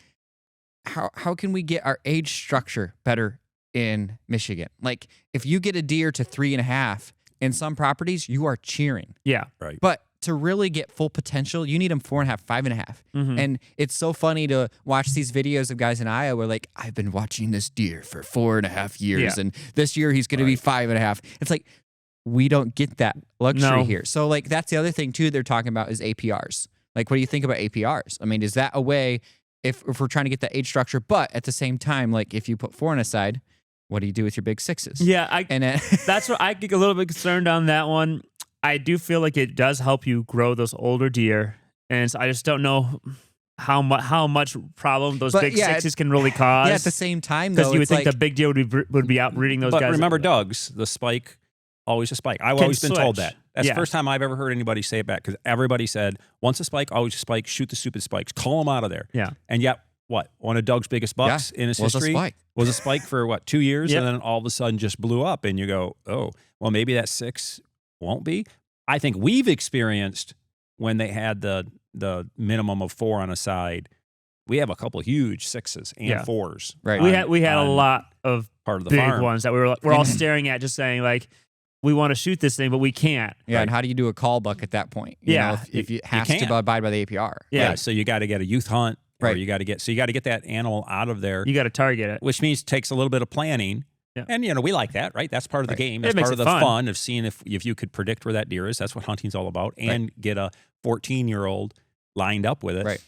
how can we get our age structure better in Michigan? Like, if you get a deer to 3.5 in some properties, you are cheering. Yeah, right. But to really get full potential, you need them 4.5, 5.5. Mm-hmm. And it's so funny to watch these videos of guys in Iowa where like, I've been watching this deer for 4.5 years, and this year he's going to be 5.5. It's like, we don't get that luxury here. So like, that's the other thing too they're talking about is APRs. Like, what do you think about APRs? I mean, is that a way if we're trying to get that age structure, but at the same time, like if you put 4 on a side, what do you do with your big 6s? Yeah, that's what I get a little bit concerned on that one. I do feel like it does help you grow those older deer, and so I just don't know how much problem those big 6s can really cause. Yeah, at the same time, because though, you would think like, the big deer would be outbreeding those guys. But remember, Doug's the spike, always a spike. I've always been told that. That's the first time I've ever heard anybody say it back because everybody said once a spike, always a spike. Shoot the stupid spikes. Call them out of there. Yeah. And yet, what? One of Doug's biggest bucks in his history was a spike for what, 2 years, and then all of a sudden just blew up. And you go, oh, well, maybe that 6 won't be. I think we've experienced when they had the minimum of 4 on a side. We have a couple of huge 6s and 4s. Right. We had a lot of part of the big farm ones that we're all staring at, just saying like, we want to shoot this thing, but we can't. Yeah, and how do you do a call buck at that point? You know, if it has to abide by the APR. Yeah, so you got to get a youth hunt or Right. you got to get that animal out of there, You got to target it. which means takes a little bit of planning. Yeah. And we like that, right? That's part of the Right. game. It That's makes part it of the fun. fun of seeing if you could predict where that deer is. That's what hunting's all about. And get a 14-year-old lined up with it. Right.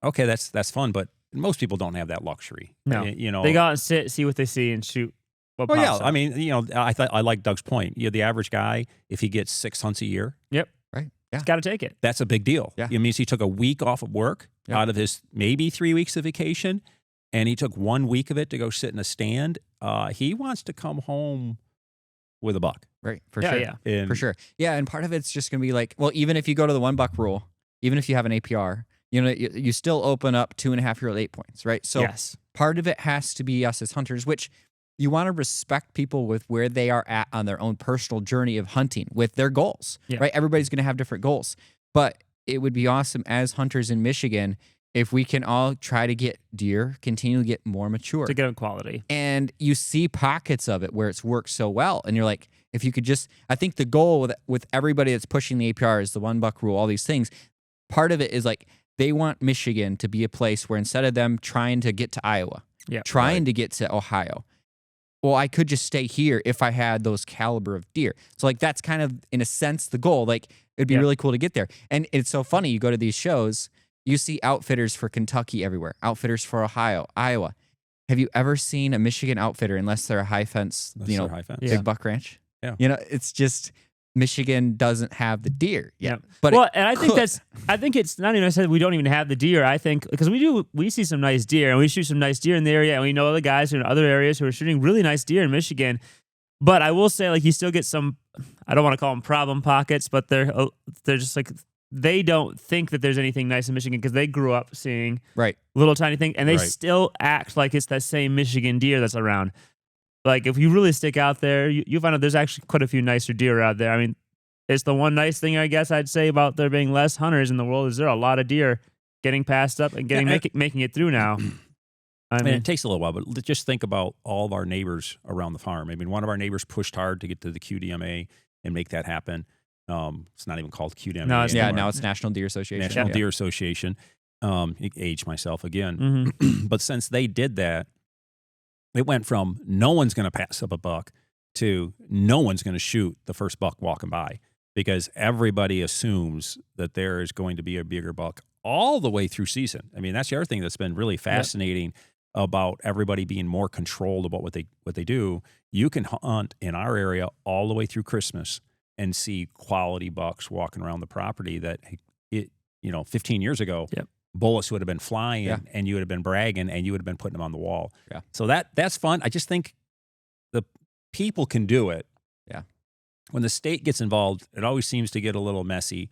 Okay, that's fun, but most people don't have that luxury. No. They go out and sit, see what they see, and shoot what Oh pops yeah, up. I mean, I like Doug's point. The average guy, if he gets 6 hunts a year, Right. Yeah. Got to take it. that's a big deal. Yeah. It means he took a week off of work Yeah. out of his maybe 3 weeks of vacation, and he took 1 week of it to go sit in a stand. He wants to come home with a buck. Right. For Yeah, sure. yeah. And For sure. Yeah. And part of it's just going to be like, well, even if you go to the $1 rule, even if you have an APR, you still open up 2.5-year-old 8 points, right? So Yes. part of it has to be us as hunters, which you want to respect people with where they are at on their own personal journey of hunting with their goals, Yeah. right? Everybody's going to have different goals, but it would be awesome as hunters in Michigan if we can all try to get deer, continue to get more mature. To get them quality. And you see pockets of it where it's worked so well. And you're like, if you could just, I think the goal with everybody that's pushing the APR is the $1 rule, all these things. Part of it is like, they want Michigan to be a place where instead of them trying to get to Iowa, Yeah. trying to get to Ohio, well, I could just stay here if I had those caliber of deer. So like, that's kind of in a sense the goal. Like it'd be Yeah. really cool to get there. And it's so funny. You go to these shows, you see outfitters for Kentucky everywhere, outfitters for Ohio, Iowa. Have you ever seen a Michigan outfitter unless they're a high fence, That's high fence. Yeah. big buck ranch? Yeah. It's just Michigan doesn't have the deer yet. Yeah. But Well, it and I think could. I think it's not even said we don't even have the deer. I think because we see some nice deer and we shoot some nice deer in the area, and we know other guys in other areas who are shooting really nice deer in Michigan. But I will say, like, you still get some, I don't want to call them problem pockets, but they're just like, they don't think that there's anything nice in Michigan because they grew up seeing Right. little tiny things, and they Right. still act like it's that same Michigan deer that's around. Like, if you really stick out there, you find out there's actually quite a few nicer deer out there. I mean, it's the one nice thing I guess I'd say about there being less hunters in the world is there are a lot of deer getting passed up and making it through now. I And mean, it takes a little while, but just think about all of our neighbors around the farm. I mean, one of our neighbors pushed hard to get to the QDMA and make that happen. It's not even called QDMA. No, it's Yeah, anymore. now it's National Deer Association. National Yeah. Deer Association. Aged myself again. mhm. But since they did that, it went from no one's going to pass up a buck to no one's going to shoot the first buck walking by because everybody assumes that there is going to be a bigger buck all the way through season. I mean, that's the other thing that's been really fascinating about everybody being more controlled about what they do. You can hunt in our area all the way through Christmas and see quality bucks walking around the property that 15 years ago, Yep. bullets would have been flying Yeah. and you would have been bragging and you would have been putting them on the wall. Yeah. So that's fun. I just think the people can do it. Yeah. When the state gets involved, it always seems to get a little messy.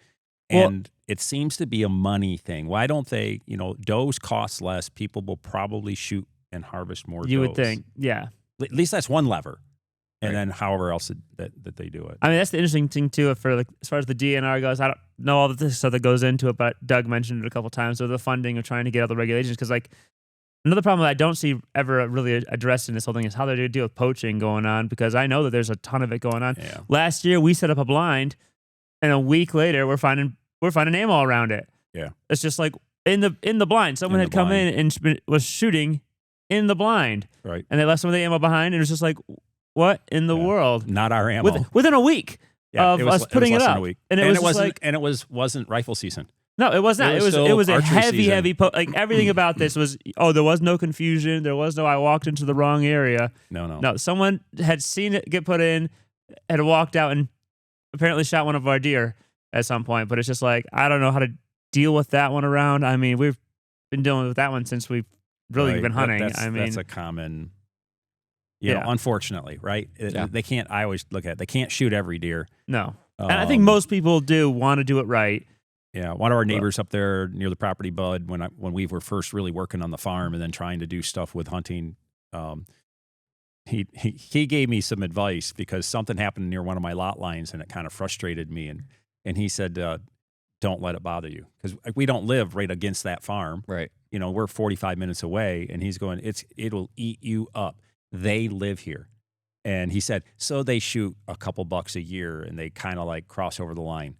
Well- And it seems to be a money thing. Why don't they, does cost less. People will probably shoot and harvest more You would does. think, yeah. At least that's one lever. And Right. then however else that they do it. I mean, that's the interesting thing too. For like, as far as the DNR goes, I don't know all the stuff that goes into it, but Doug mentioned it a couple times. So the funding of trying to get all the regulations, because like another problem that I don't see ever really addressed in this whole thing is how they deal with poaching going on. Because I know that there's a ton of it going on. Yeah. Last year we set up a blind, and a week later we're finding ammo around it. Yeah. It's just like in the blind, someone In had the come blind. in and was shooting in the blind, Right. and they left some of the ammo behind, and it was just like, what in the Yeah. world? Not our ammo. Within a week Yeah, of it was- us putting it it was less than up, a week. and it was just wasn't like, and it wasn't rifle season. no, it was not. It It was was still a archery season. heavy like everything about this was. Oh, there was no confusion. There was no I walked into the wrong area. No. No, someone had seen it get put in, had walked out, and apparently shot one of our deer at some point. But it's just like I don't know how to deal with that one around. I mean, we've been dealing with that one since we've really Right. been hunting. That's a common. Yeah. Unfortunately, right? Yeah. They can't. I always look at. They can't shoot every deer. no. And I think Um, most people do want to do it right. Yeah, one of our neighbors up there near the property, Bud, when we were first really working on the farm and then trying to do stuff with hunting, he gave me some advice because something happened near one of my lot lines and it kind of frustrated me. And he said, "Don't let it bother you," because we don't live right against that farm. Right. We're 45 minutes away, and he's going, it'll eat you up. They live here. And he said, so they shoot a couple bucks a year and they kind of like cross over the line.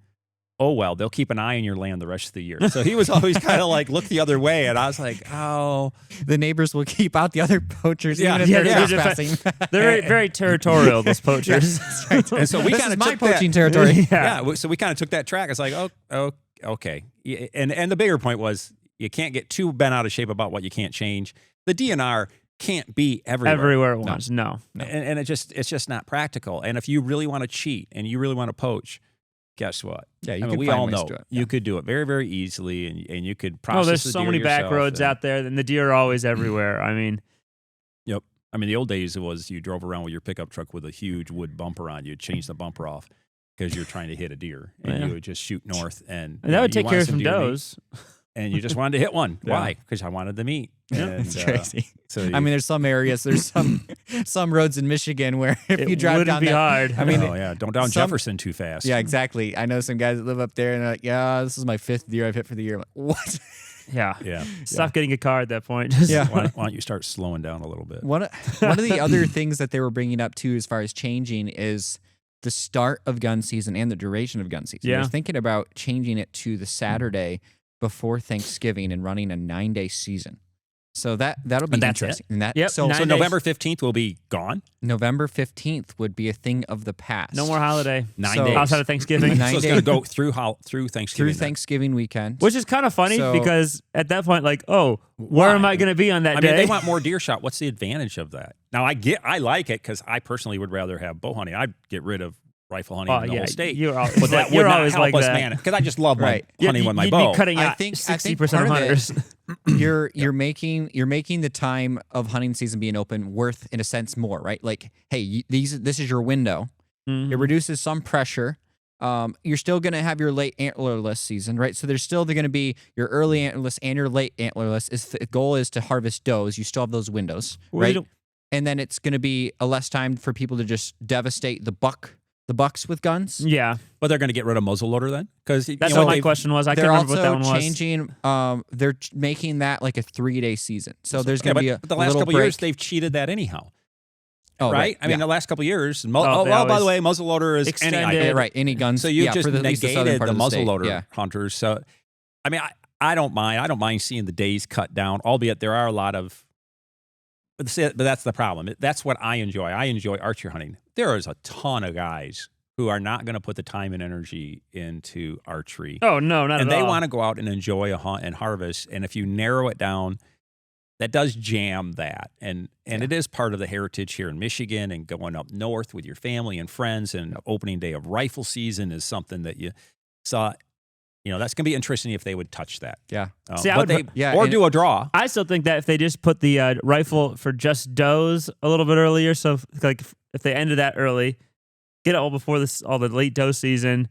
oh, well, they'll keep an eye on your land the rest of the year. So he was always kind of like, look the other way. And I was like, oh. The neighbors will keep out the other poachers Yeah, even if yeah, they're yeah. trespassing. They're very, very territorial, those poachers. And so we This kind is of my took poaching that, territory. Yeah. So we kind of took that track. It's like, oh, okay. And the bigger point was you can't get too bent out of shape about what you can't change. The DNR can't be everywhere. Everywhere at once. No. And it's just not practical. And if you really want to cheat and you really want to poach, guess what? Yeah, you I mean, can we find all ways know to do it. you could do it very, very easily, and you could process. Oh, there's the so deer many back yourself roads and- out there, and the deer are always everywhere. I mean, Yep. I mean, the old days it was you drove around with your pickup truck with a huge wood bumper on. You'd change the bumper off because you're trying to hit a deer, and Yeah. you would just shoot north, and that would take you care wanted of some deer meat, does. and you just wanted to hit one. Yeah. Why? Because I wanted the meat. Yeah. And, It's crazy. So I mean, there's some areas, there's some roads in Michigan where if It you drive wouldn't down be that, hard. I mean, oh yeah, don't down some- Jefferson too fast. yeah, exactly. I know some guys that live up there and they're like, yeah, this is my 5th deer I've hit for the year. I'm like, what? Yeah. yeah. Stop getting a car at that point. Just- Yeah. Why don't you start slowing down a little bit? One of the other things that they were bringing up too, as far as changing, is the start of gun season and the duration of gun season. Yeah. They're thinking about changing it to the Saturday before Thanksgiving and running a 9-day season. So that'll be And that's it? interesting. And that, Yep, so 9 So days. November 15th will be gone. November 15th would be a thing of the past. No more holiday. 9 So- days. Outside of Thanksgiving. Nine So it's days. going to go through Thanksgiving. through then. Thanksgiving weekend. Which is kind of funny So- because at that point, like, oh, where am I going to be on that I day? mean, they want more deer shot. What's the advantage of that? Now, I like it because I personally would rather have bow hunting. I'd get rid of rifle hunting in the whole state. You're, al- But that you're would not always help like us that. man because I just love my Right. hunting with my You'd bow. be cutting I out think 60% of part of it- hunters. you're making the time of hunting season being open worth, in a sense, more, right? Like, hey, this is your window. Mhm. It reduces some pressure. You're still going to have your late antlerless season, right? So there's still going to be your early antlerless and your late antlerless. The goal is to harvest does. You still have those windows, Well, right? you don't- And then it's going to be a less time for people to just devastate the bucks with guns. Yeah. But they're going to get rid of muzzleloader then? Because That's what my question was. I can't They're remember what that also one was. changing. They're making that like a 3-day season. So there's Yeah, going to be but a the last little couple break. years they've cheated that anyhow. Oh, right? I mean, yeah. the last couple of years. they By the always way, muzzleloater is extended- any Yeah, item. right. Any guns. So you yeah, just for at least the southern negated part the of the state. muzzleloader Yeah. hunters. So, I mean, I don't mind. I don't mind seeing the days cut down, albeit there are a lot of. But that's the problem. That's what I enjoy. I enjoy archery hunting. There is a ton of guys who are not going to put the time and energy into archery. Oh, no, not and at they all. want to go out and enjoy a hunt and harvest. And if you narrow it down, that does jam that. And it is part of the heritage here in Michigan, and going up north with your family and friends, and opening day of rifle season is something that you saw. You know, that's going to be interesting if they would touch that. Yeah. See, I but would- yeah, or and- do a draw. I still think that if they just put the rifle for just does a little bit earlier, so if they ended that early, get it all before all the late doe season,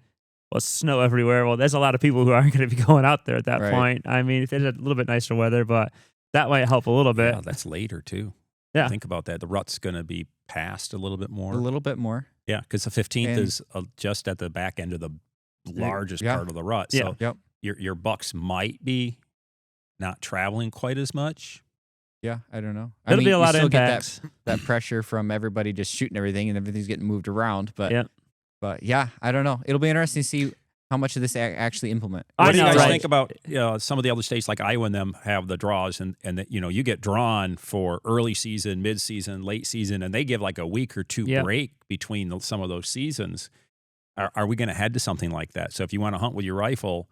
well, it's snow everywhere. Well, there's a lot of people who aren't going to be going out there at that Right. point. I mean, if it's a little bit nicer weather, but that might help a little bit. Yeah, that's later too. Yeah. Think about that. The rut's going to be passed a little bit more. A little bit more. Yeah, because the 15th And- is just at the back end of the largest Yeah. part of the rut. Yeah. So Yep. your bucks might be not traveling quite as much. Yeah, I don't know. It'll be a you lot of still get impacts. that pressure from everybody just shooting everything, and everything's getting moved around. But Yeah. but yeah, I don't know. It'll be interesting to see how much of this actually implement. I What do you know, guys right? think about some of the other states like Iowa and them have the draws, and that you get drawn for early season, mid season, late season, and they give like a week or two Yeah. break between some of those seasons. Are we going to head to something like that? So if you want to hunt with your rifle,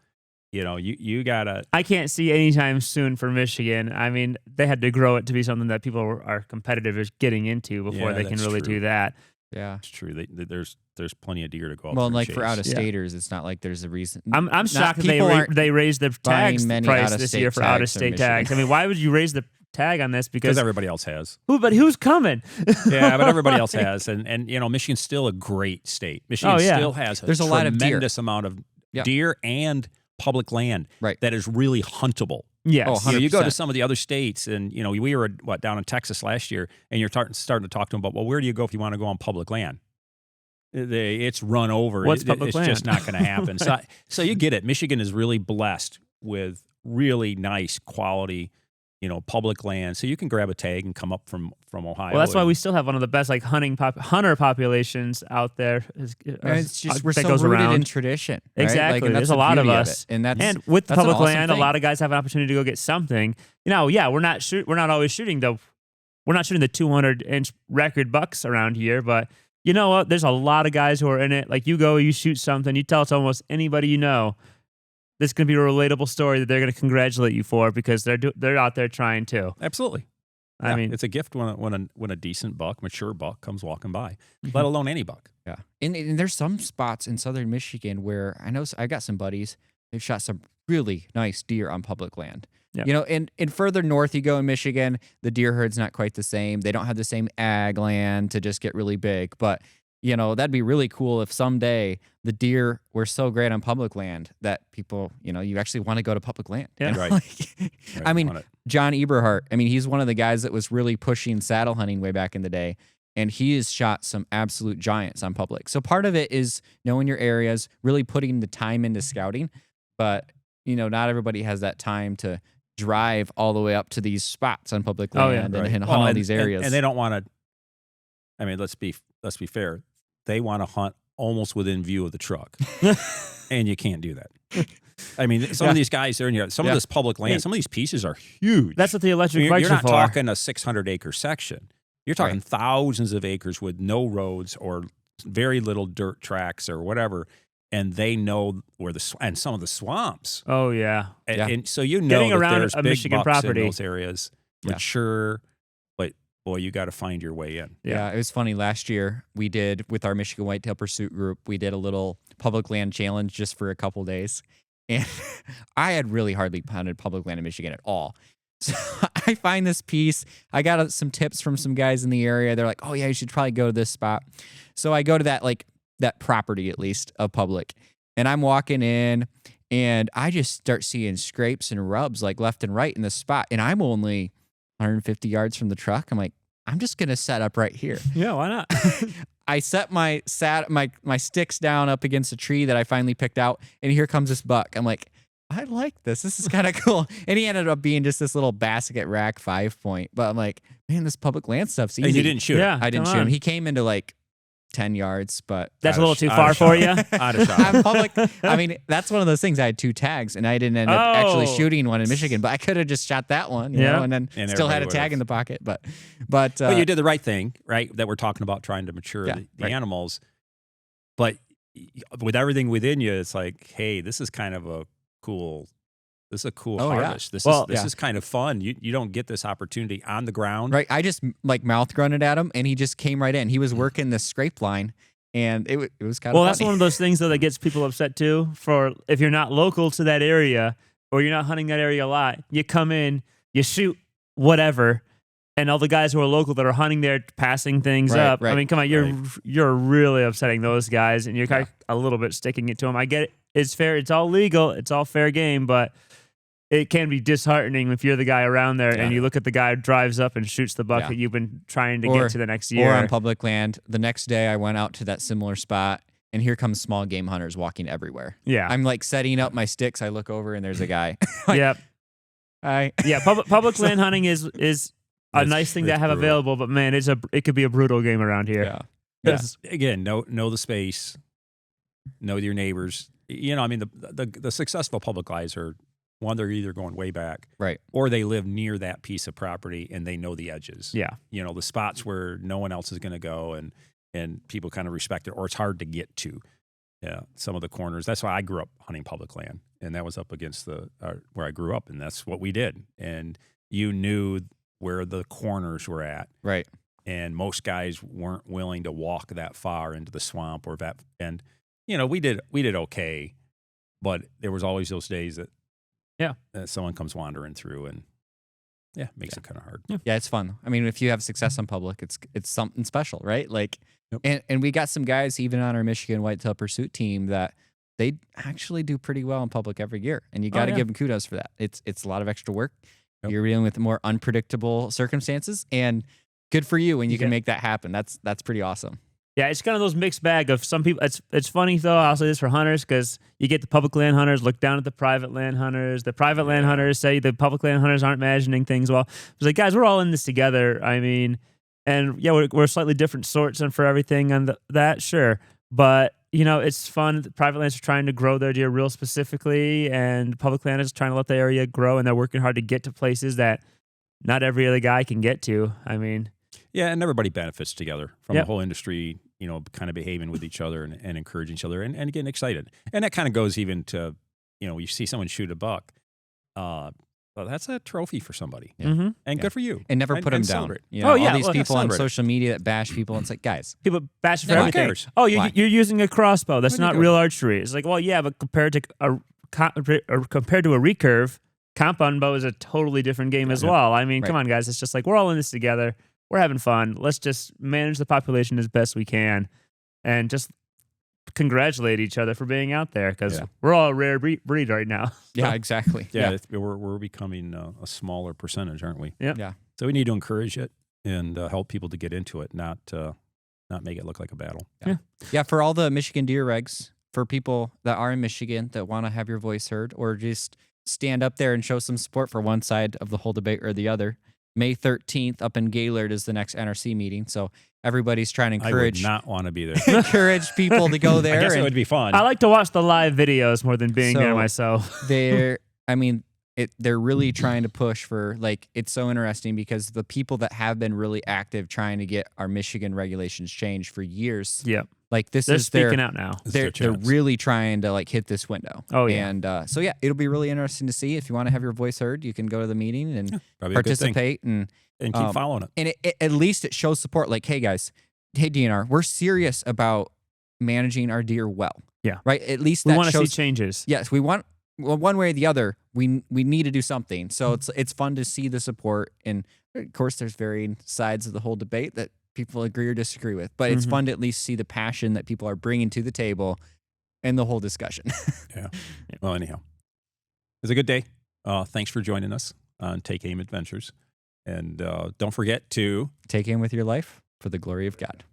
you gotta. I can't see anytime soon for Michigan. I mean, they had to grow it to be something that people are competitive is getting into before Yeah, they can that's really true. do that. Yeah. It's true. There's plenty of deer to go out Well, there and and like for chase. out of staters, it's not like there's a reason. I'm shocked that people aren't they raised the buying tags many price out-of-state this year for tags out of state from tags. I mean, why would you raise the tag on this? because Because everybody else has. but who's coming? Yeah, but everybody else has, and Michigan's still a great state. Michigan Oh, yeah. still has There's a lot of deer. tremendous amount of Yeah. deer and public land Right. that is really huntable. Yes. Oh, You go to 100%. some of the other states, and we were down in Texas last year, and you're starting to talk to them about, well, where do you go if you want to go on public land? It's run over. What's public it's land? just not going to happen. So you get it. Michigan is really blessed with really nice quality public land. So you can grab a tag and come up from Ohio. Well, that's why and- we still have one of the best like hunter populations out there. It's just we're that so goes rooted around. in tradition. Right? Exactly. Like, and There's that's a the lot of beauty us, it. And with that's an public awesome land, a thing. lot of guys have an opportunity to go get something. We're not always shooting the 200-inch record bucks around here, but you know what? There's a lot of guys who are in it. Like you shoot something, you tell it to almost anybody you know. This is going to be a relatable story that they're going to congratulate you for because they're out there trying too. Absolutely. I mean, it's a gift when a decent buck, mature buck, comes walking by, let alone any buck. Yeah, and there's some spots in southern Michigan where I know I got some buddies. They've shot some really nice deer on public land. Yep. And further north you go in Michigan, the deer herd's not quite the same. They don't have the same ag land to just get really big. But that'd be really cool if someday the deer were so great on public land that people, you actually want to go to public land. Yeah. Right. I mean, John Eberhart, he's one of the guys that was really pushing saddle hunting way back in the day. And he has shot some absolute giants on public. So part of it is knowing your areas, really putting the time into scouting. But, not everybody has that time to drive all the way up to these spots on public land and hunt all these areas. And they don't want to, let's be fair. They want to hunt almost within view of the truck. And you can't do that. Some of these guys, they're in here. Some of this public land, some of these pieces are huge. that's what the electric You're bikes are not for. talking a 600-acre section. You're talking Right. thousands of acres with no roads or very little dirt tracks or whatever. And they know where and some of the swamps. Oh yeah. And so Getting that around there's a big Michigan bucks property. in those areas, Yeah. mature, but boy, you got to find your way in. Yeah, it was funny. Last year, we did, with our Michigan Whitetail Pursuit group, we did a little public land challenge just for a couple days. And I had really hardly hunted public land in Michigan at all. So I find this piece. I got some tips from some guys in the area. They're like, oh, yeah, you should probably go to this spot. So I go to that property, at least, of public. And I'm walking in, and I just start seeing scrapes and rubs like left and right in the spot. And I'm only 150 yards from the truck. I'm like, I'm just going to set up right here. Yeah, why not? I set my sticks down up against a tree that I finally picked out, and here comes this buck. I'm like, I like this. This is kind of cool. And he ended up being just this little basket rack 5-point. But I'm like, man, this public land stuff's easy. And you didn't shoot it. Yeah, I didn't come shoot him. on. He came into like 10 yards, but That's a I'd little have too sh- far I'd for have you. shot. I'd have shot. I'm public. That's one of those things. I had 2 tags, and I didn't end up actually Oh. shooting one in Michigan, but I could have just shot that one, you Yeah. know, and then And still had a everybody tag would've. in the pocket. But But you did the right thing, right? That we're talking about trying to mature Yeah, the right. animals. But with everything within you, it's like, hey, this is kind of a cool. This is a cool Oh, yeah. harvest. This yeah. is kind of fun. You don't get this opportunity on the ground. right, I just like mouth grunted at him, and he just came right in. He was working the scrape line, and it was kind of Well, funny. that's one of those things though that gets people upset too. For if you're not local to that area or you're not hunting that area a lot, you come in, you shoot whatever, and all the guys who are local that are hunting there, passing things Right, up. I right, mean, come on, you're really upsetting those guys, and you're kind of a little bit sticking it to them. I get it. It's fair. It's all legal. It's all fair game, but it can be disheartening if you're the guy around there and you look at the guy who drives up and shoots the buck Yeah. that you've been trying to Or- get to the next year. Or on public land. The next day, I went out to that similar spot, and here comes small game hunters walking everywhere. yeah. I'm like setting up my sticks. I look over, and there's a guy. Yeah. Hi. Yeah, public land hunting is a It's- nice thing to it's have brutal. available, but man, it could be a brutal game around here. Yeah. Yeah. 'Cause- Again, know the space, know your neighbors. The successful public guys are one. They're either going way back, Right. or they live near that piece of property and they know the edges. Yeah. The spots where no one else is going to go, and people kind of respect it, or it's hard to get to. Yeah, some of the corners. That's why I grew up hunting public land, and that was up against where I grew up, and that's what we did. And you knew where the corners were at, Right. and most guys weren't willing to walk that far into the swamp or that. And we did okay, but there was always those days that someone comes wandering through, and makes it kind of hard. Yeah, it's fun. I mean, if you have success in public, it's something special, right? Like, Yep. and we got some guys even on our Michigan Whitetail Pursuit team that they actually do pretty well in public every year, and you got to yeah. give them kudos for that. It's a lot of extra work. Yep. You're dealing with more unpredictable circumstances, and good for you when you can Yeah. make that happen. That's pretty awesome. Yeah, it's kind of those mixed bag of some people. It's funny though. I'll say this for hunters because you get the public land hunters look down at the private land hunters. The private land hunters say the public land hunters aren't managing things well. It's like, guys, we're all in this together. I mean, and yeah, we're slightly different sorts and for everything and that, sure. But it's fun. The private lands are trying to grow their deer real specifically, and public land is trying to let the area grow, and they're working hard to get to places that not every other guy can get to. I mean, yeah, and everybody benefits together from Yep. the whole industry, kind of behaving with each other and encouraging each other and getting excited. And that kind of goes even to, you see someone shoot a buck. Well, that's a trophy for somebody. Yeah. mhm. And good for you. And never put them down. celebrate. Oh, yeah, all these well, people on celebrate it. social media that bash people, and it's like, guys, People bash for Why? everything. cares? Oh, Why? you're using a crossbow. That's Where'd you not go? real archery. It's like, well, yeah, but compared to a recurve, compound bow is a totally different game as Yeah. well. I mean, Right. come on, guys. It's just like we're all in this together. We're having fun. Let's just manage the population as best we can, and just congratulate each other for being out there because Yeah. we're all a rare breed right now. yeah, exactly. Yeah, we're becoming a smaller percentage, aren't we? Yep. Yeah. So we need to encourage it and help people to get into it, not make it look like a battle. Yeah, for all the Michigan deer regs, for people that are in Michigan that want to have your voice heard or just stand up there and show some support for one side of the whole debate or the other, May 13th up in Gaylord is the next NRC meeting. So everybody's trying to I would encourage not want to be there. encourage people to go there. I guess it and would be fun. I like to watch the live videos more than being there So- myself. they're they're really trying to push for, like, it's so interesting because the people that have been really active trying to get our Michigan regulations changed for years, Yep. like this They're is their speaking out now. This is they're their chance. really trying to like hit this window. Oh, yeah. And so yeah, it'll be really interesting to see. If you want to have your voice heard, you can go to the meeting and Probably a good thing. participate, and And keep following it. at least it shows support. Like, hey guys, hey DNR, we're serious about managing our deer well. Yeah. Right. At least We that want to see shows. changes. Yes, we want. Well, one way or the other, we need to do something. So it's fun to see the support, and of course, there's varying sides of the whole debate that people agree or disagree with. But it's Mhm. fun to at least see the passion that people are bringing to the table, and the whole discussion. Well, anyhow, it's a good day. Thanks for joining us on Take Aim Adventures. And don't forget to Take aim with your life for the glory of God.